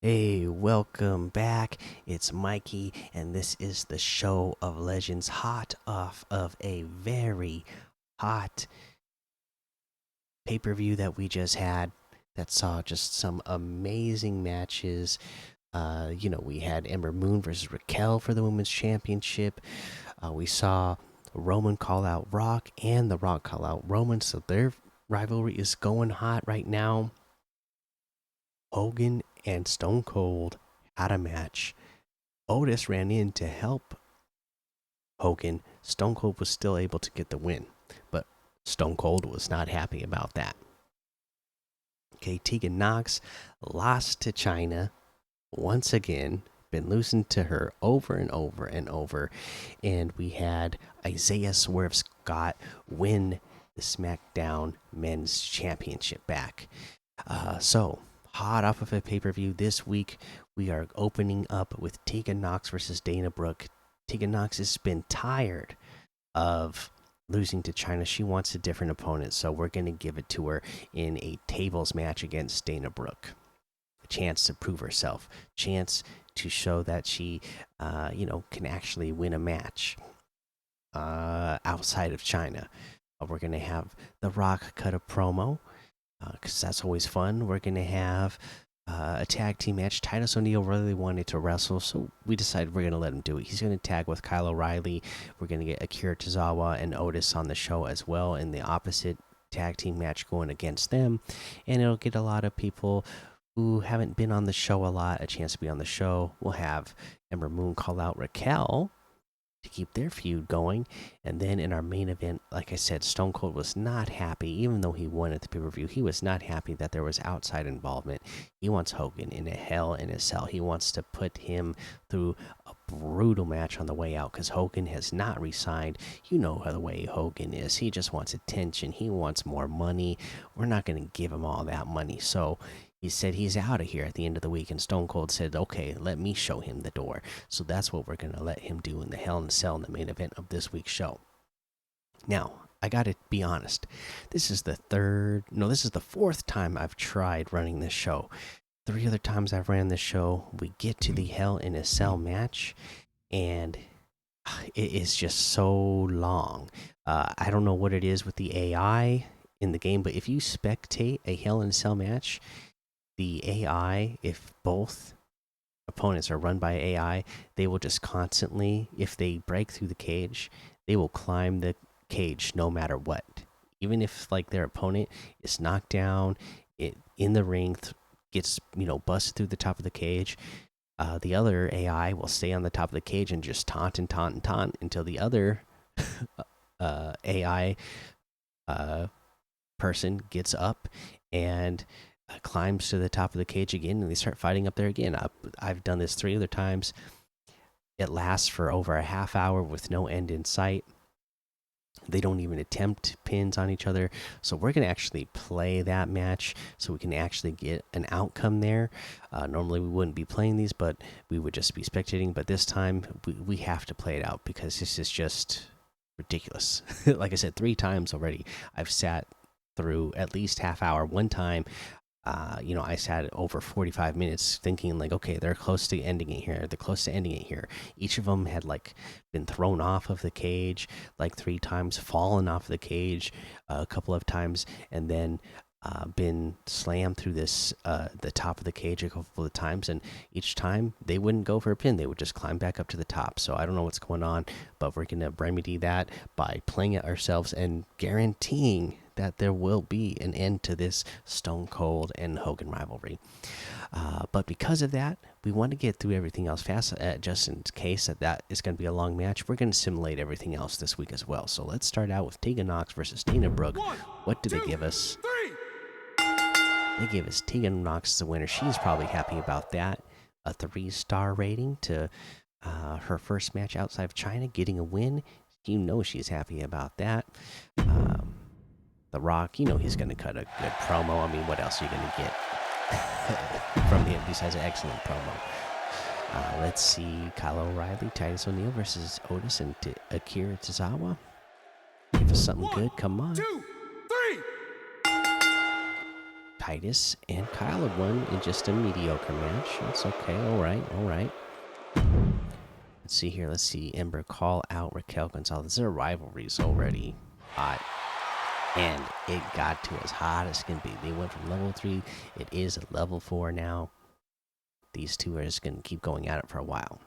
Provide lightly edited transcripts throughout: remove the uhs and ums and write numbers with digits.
Hey, welcome back. It's Mikey, and this is the show of legends, hot off of a very hot pay per view that we just had that saw just some amazing matches. We had Ember Moon versus Raquel for the women's championship. We saw Roman call out Rock and The Rock call out Roman, so their rivalry is going hot right now. Hogan and Stone Cold had a match. Otis ran in to help Hogan. Stone Cold was still able to get the win, but Stone Cold was not happy about that. Okay, Tegan Knox lost to China once again. Been losing to her over and over and over. And we had Isaiah Swerve Scott win the SmackDown Men's Championship back. So, hot off of a pay per view this week, we are opening up with Tegan Knox versus Dana Brooke. Tegan Knox has been tired of losing to China. She wants a different opponent, so we're going to give it to her in a tables match against Dana Brooke. A chance to prove herself, chance to show that she, can actually win a match outside of China. We're going to have The Rock cut a promo because that's always fun. We're going to have a tag team match. Titus O'Neil really wanted to wrestle, so we decided we're going to let him do it. He's going to tag with Kyle O'Reilly. We're going to get Akira Tozawa and Otis on the show as well in the opposite tag team match going against them. And it'll get a lot of people who haven't been on the show a lot a chance to be on the show. We'll have Ember Moon call out Raquel to keep their feud going. And then in our main event, like I said, Stone Cold was not happy, even though he won at the pay per view. He was not happy that there was outside involvement. He wants Hogan in a hell in a cell. He wants to put him through a brutal match on the way out because Hogan has not resigned. You know how the way Hogan is. He just wants attention. He wants more money. We're not going to give him all that money. So he said he's out of here at the end of the week, and Stone Cold said, okay, let me show him the door. So that's what we're going to let him do in the Hell in a Cell in the main event of this week's show. Now, I got to be honest. This is the fourth time I've tried running this show. 3 other times I've ran this show, we get to the Hell in a Cell match, and it is just so long. I don't know what it is with the AI in the game, but if you spectate a Hell in a Cell match, the AI, if both opponents are run by AI, they will just constantly, if they break through the cage, they will climb the cage no matter what. Even if like their opponent is knocked down, it in the ring gets busted through the top of the cage. The other AI will stay on the top of the cage and just taunt and taunt and taunt until the other AI person gets up and climbs to the top of the cage again, and they start fighting up there again. I've done this 3 other times. It lasts for over a half hour with no end in sight. They don't even attempt pins on each other. So we're going to actually play that match so we can actually get an outcome there. Normally we wouldn't be playing these, but we would just be spectating. But this time we have to play it out because this is just ridiculous. Like I said, 3 times already, I've sat through at least half hour. One time, I sat over 45 minutes thinking like, okay, they're close to ending it here. They're close to ending it here. Each of them had like been thrown off of the cage like 3 times, fallen off the cage a couple of times, and then been slammed through the top of the cage a couple of times. And each time they wouldn't go for a pin; they would just climb back up to the top. So I don't know what's going on, but we're gonna remedy that by playing it ourselves and guaranteeing that there will be an end to this Stone Cold and Hogan rivalry. But because of that, we want to get through everything else fast, just in case that is going to be a long match. We're going to simulate everything else this week as well. So let's start out with Tegan Knox versus Dana Brooke. What do they give us? They give us Tegan Knox as the winner. She's probably happy about that. A 3-star rating to her first match outside of China, getting a win. You know she's happy about that. The Rock, he's going to cut a good promo. I mean, what else are you going to get from him besides an excellent promo? Let's see, Kyle O'Reilly, Titus O'Neil versus Otis and Akira Tozawa. Give us something good. Come on. 2, 3. Titus and Kyle have won in just a mediocre match. That's okay. All right. All right. Let's see here. Let's see. Ember call out Raquel Gonzalez. Their rivalry's already hot. And it got to as hot as can be. They went from level 3. It is level 4 now. These two are just going to keep going at it for a while.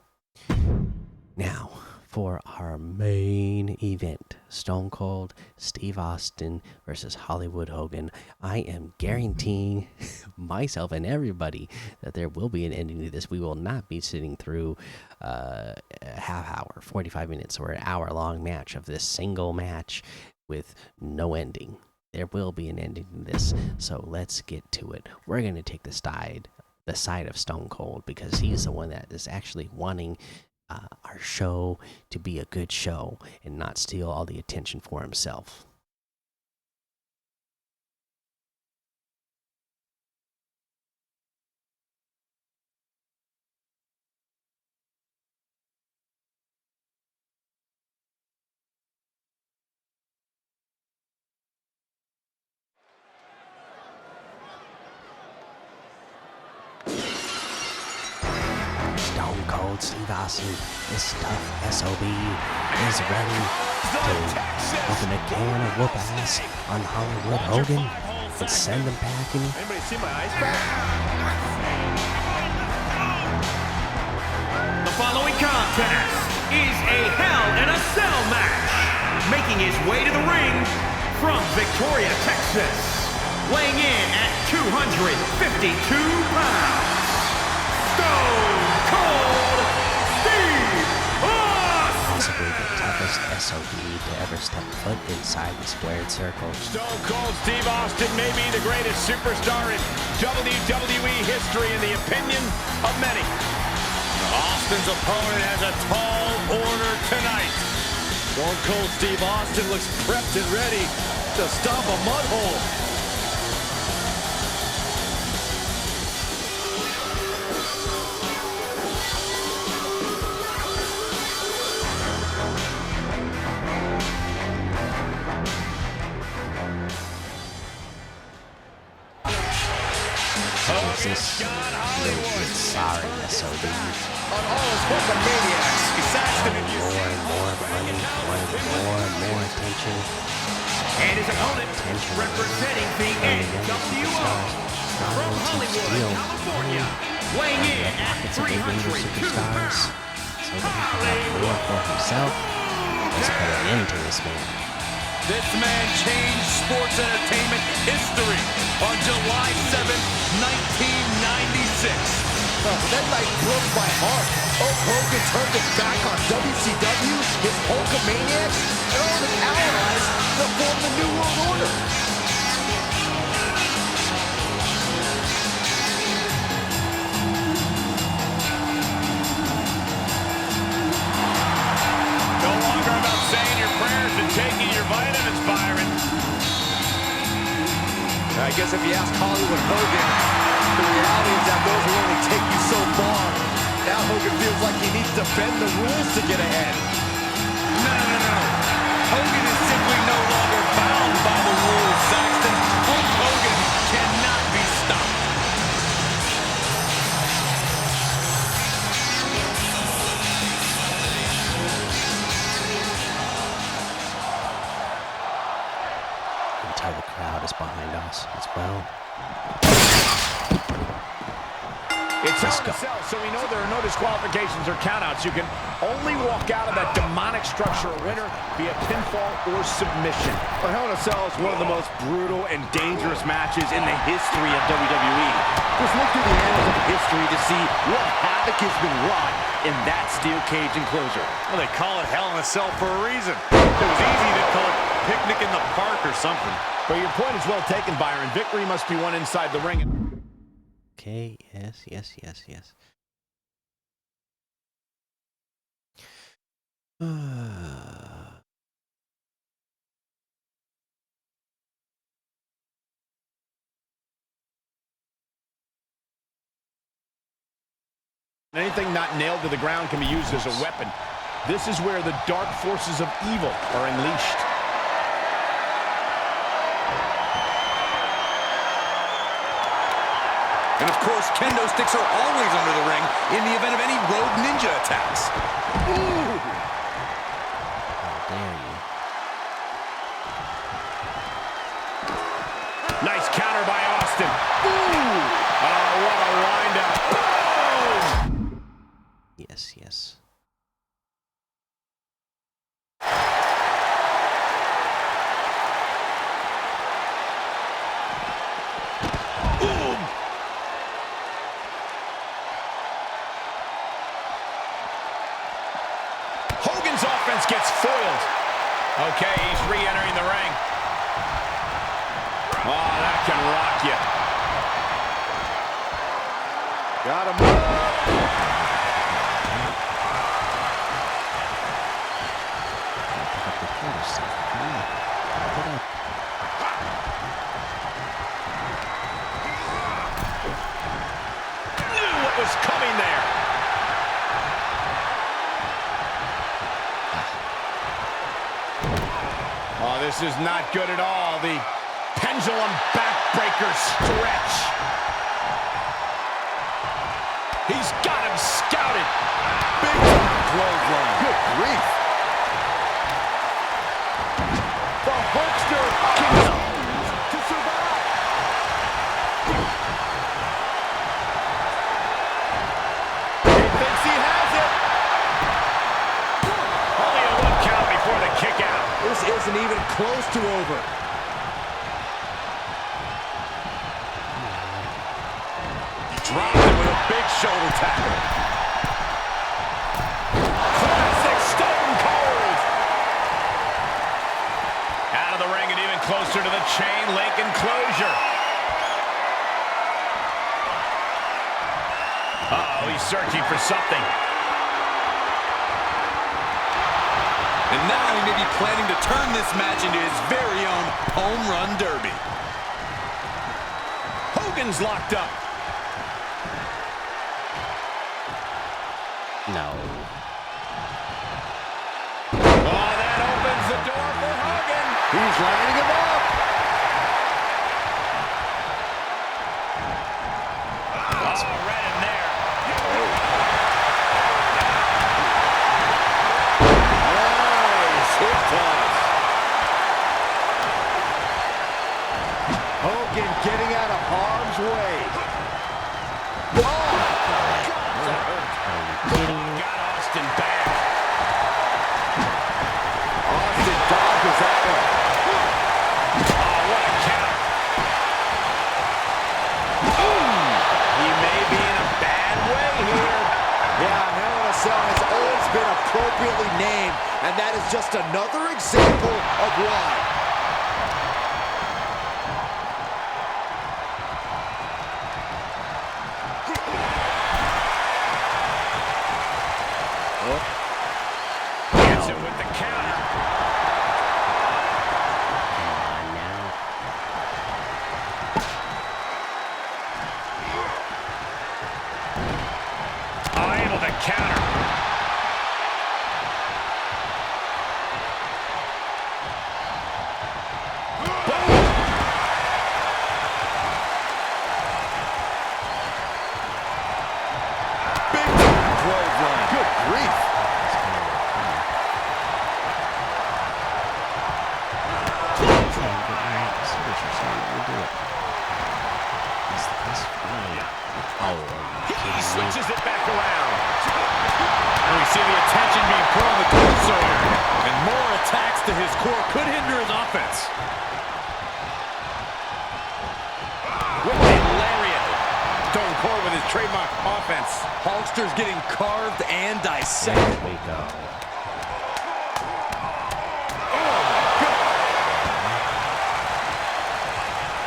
Now, for our main event, Stone Cold Steve Austin versus Hollywood Hogan. I am guaranteeing myself and everybody that there will be an ending to this. We will not be sitting through a half hour, 45 minutes, or an hour-long match of this single match with no ending. There will be an ending to this, so let's get to it. We're going to take the side of Stone Cold because he's the one that is actually wanting our show to be a good show and not steal all the attention for himself. Stone Cold Steve Austin, this tough SOB, is ready to open a can of whoop ass on Hollywood Hogan and send him packing. Anybody see my ice pack? The following contest is a Hell in a Cell match. Making his way to the ring from Victoria, Texas, weighing in at 252 pounds. Stone Cold Steve Austin! Possibly the toughest SOB to ever step foot inside the squared circle. Stone Cold Steve Austin may be the greatest superstar in WWE history in the opinion of many. Austin's opponent has a tall order tonight. Stone Cold Steve Austin looks prepped and ready to stomp a mud hole. This legit sorry SOB. On all his Hulkamaniacs, he Saxton and More and more money, wanted more and more attention. And his opponent, representing the NWO from Hollywood, California, weighing in at 302 pounds. So that he can have more for himself. Let's put an end to this man. This man changed sports entertainment history on July 7th, 1996. That night broke my heart. Hulk Hogan turned his back on WCW, his Hulkamaniacs, and all his allies to form the New World Order. No longer about saying your prayers and taking your vitamins, Byron. I guess if you ask Hollywood Hogan, the reality is that those will only take you so far. Now Hogan feels like he needs to bend the rules to get ahead. No. Hogan is simply no longer bound by the rules, Saxton. Hulk Hogan cannot be stopped. Until the crowd is behind us as well. It's Let's hard to go. sell, so we know there are no disqualifications or countouts. You can only walk out of that demonic structure a winner via pinfall or submission. But Hell in a Cell is one of the most brutal and dangerous matches in the history of WWE. Just look through the annals of history to see what havoc has been wrought in that steel cage enclosure. Well, they call it Hell in a Cell for a reason. It was easy to call it Picnic in the Park or something. But your point is well taken, Byron. Victory must be won inside the ring. Okay, yes. Anything not nailed to the ground can be used as a weapon. This is where the dark forces of evil are unleashed. And of course, kendo sticks are always under the ring in the event of any road ninja attacks. How dare you. Nice counter by Austin. Ooh! Oh, what a windup. Boom! Yes, yes. Boom! Hogan's offense gets foiled. Okay, he's re-entering the ring. Oh, that can rock you. Got him. Pick up the quarter stick. Come on. Pick it up. Knew what was coming there. Oh, this is not good at all. The pendulum backbreaker stretch. He's got him scouted. Big time clothesline. Good grief. The Hulkster continues to survive. He thinks he has it. Only a 1 count before the kick out. This isn't even close to over. Dropped him with a big shoulder tackle. Classic Stone Cold. Out of the ring and even closer to the chain link enclosure. Uh-oh, he's searching for something. And now he may be planning to turn this match into his very own home run derby. Hogan's locked up. No. Oh, that opens the door for Hogan. He's lining him up. Oh, right in there. Nice hip toss. Hogan getting out of harm's way. Oh, got Austin back. Austin dodges that one. Oh, what a count. He may be in a bad way here. Yeah, Hell in a Cell has always been appropriately named, and that is just another example of why. Gets it with the counter. Now. Able to counter. Big time clothesline. Good grief. He switches it back around. And we see the attention being put on the torso here. And more attacks to his core could hinder his offense. With a lariat. Stone Cold with his trademark offense. Hulkster's getting carved and dissected. There we go.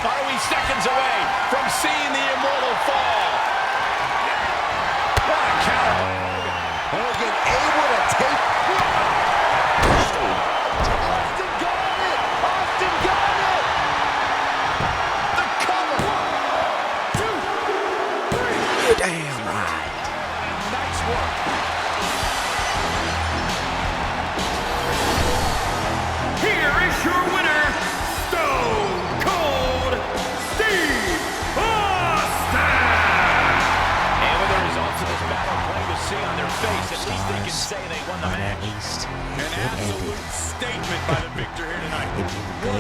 Are we seconds away from seeing the immortal fall? What a counter. Hogan able to take. Austin got it. Austin got it. The cover. 1, 2, 3. You damn right. Nice work. Here is your winner, Stone Cold Steve Austin!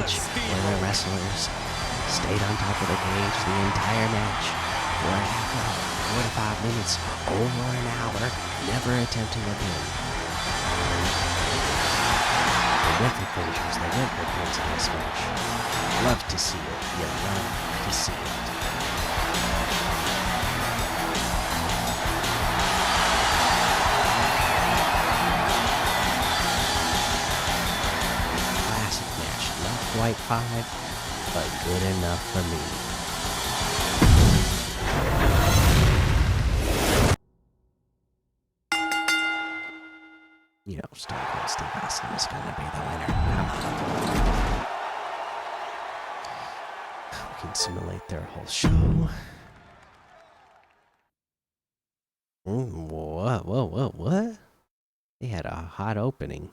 match where the wrestlers stayed on top of the cage the entire match for 4 to 5 minutes, over an hour, never attempting a pin. They went for finishers, they went for pins in this match. Love to see it. You love to see it. Classic match. Not quite 5, but good enough for me. You know, Stone Cold Steve Austin is going to be the winner. Come on. We can simulate their whole show. What? They had a hot opening.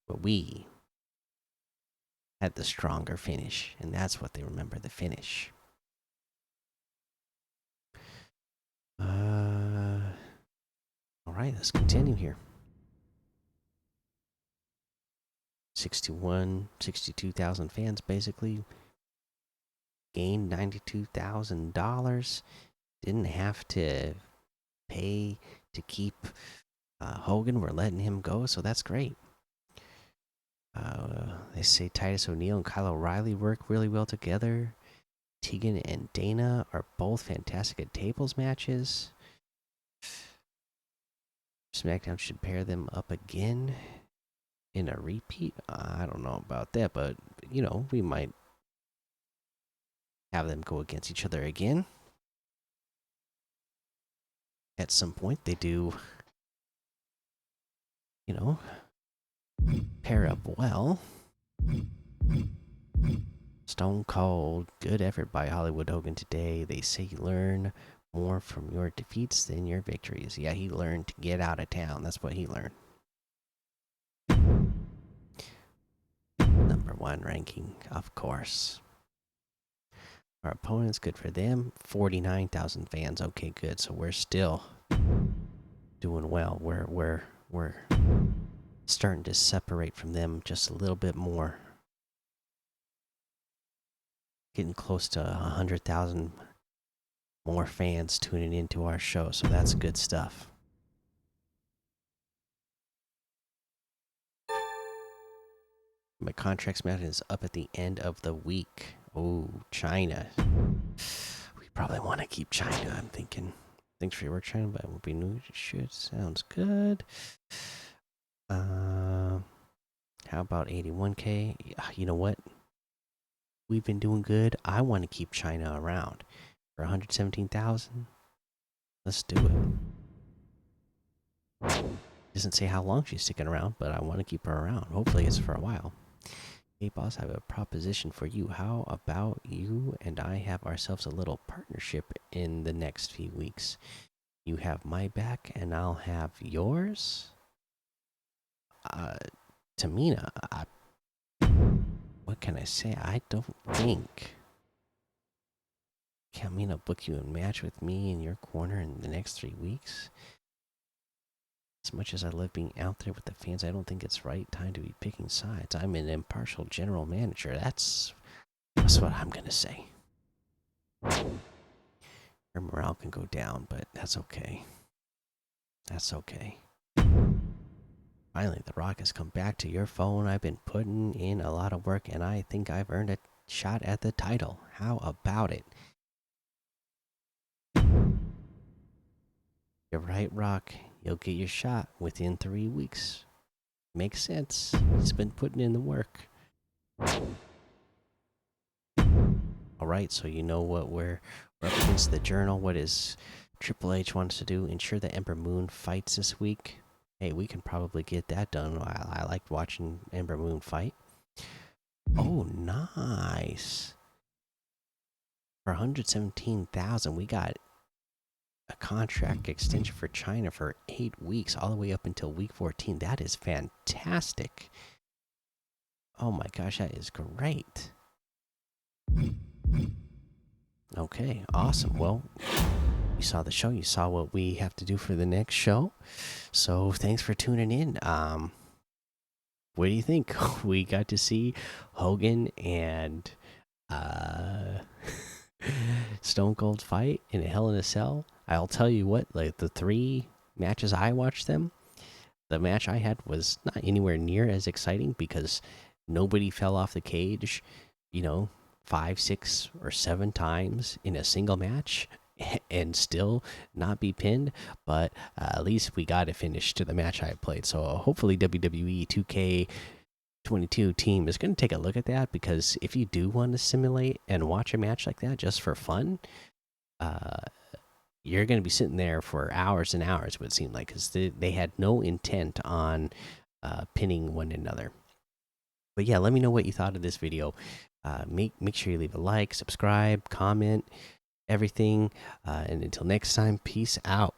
But we had the stronger finish, and that's what they remember, the finish. All right, let's continue here. 62,000 fans basically gained $92,000. Didn't have to pay to keep Hogan. We're letting him go, so that's great. They say Titus O'Neil and Kyle O'Reilly work really well together. Tegan and Dana are both fantastic at tables matches. SmackDown should pair them up again in a repeat. I don't know about that, but you know, we might have them go against each other again at some point. They do, you know, pair up well. Stone Cold, good effort by Hollywood Hogan today. They say you learn more from your defeats than your victories. Yeah, he learned to get out of town. That's what he learned. Number 1 ranking, of course. Our opponents, good for them. 49,000 fans. Okay, good. So we're still doing well. We're starting to separate from them just a little bit more. Getting close to 100,000 more fans tuning into our show, so that's good stuff. My contracts match is up at the end of the week. Oh, China. We probably want to keep China, I'm thinking. Thanks for your work, China, but it won't be new. Shit, sounds good. How about 81K? You know what? We've been doing good. I want to keep China around for 117,000. Let's do it. Doesn't say how long she's sticking around, but I want to keep her around. Hopefully it's for a while. Hey boss, I have a proposition for you. How about you and I have ourselves a little partnership in the next few weeks? You have my back and I'll have yours? Tamina, what can I say? I don't think Tamina book you a match with me in your corner in the next 3 weeks. As much as I love being out there with the fans, I don't think it's right time to be picking sides. I'm an impartial general manager. That's what I'm gonna say. Your morale can go down, but that's okay. That's okay. Finally, The Rock has come back to your phone. I've been putting in a lot of work, and I think I've earned a shot at the title. How about it? You're right, Rock. You'll get your shot within 3 weeks. Makes sense. He's been putting in the work. Alright, so you know what we're up against the Journal. What is Triple H wants to do? Ensure that Ember Moon fights this week. Hey, we can probably get that done. I liked watching Ember Moon fight. Oh, nice. For 117,000, we got a contract extension for China for 8 weeks, all the way up until week 14. That is fantastic. Oh my gosh, that is great. Okay, awesome. Well, you saw the show. You saw what we have to do for the next show. So thanks for tuning in. what do you think? We got to see Hogan and uh, Stone Cold fight in a Hell in a Cell. I'll tell you what, like the 3 matches I watched them, the match I had was not anywhere near as exciting because nobody fell off the cage, you know, 5, 6, or 7 times in a single match and still not be pinned. But at least we got a finish to the match I played. So hopefully WWE 2K22 team is going to take a look at that, because if you do want to simulate and watch a match like that just for fun, you're going to be sitting there for hours and hours, it would seem like, because they had no intent on pinning one another. But yeah, let me know what you thought of this video. Make sure you leave a like, subscribe, comment, everything. And until next time, peace out.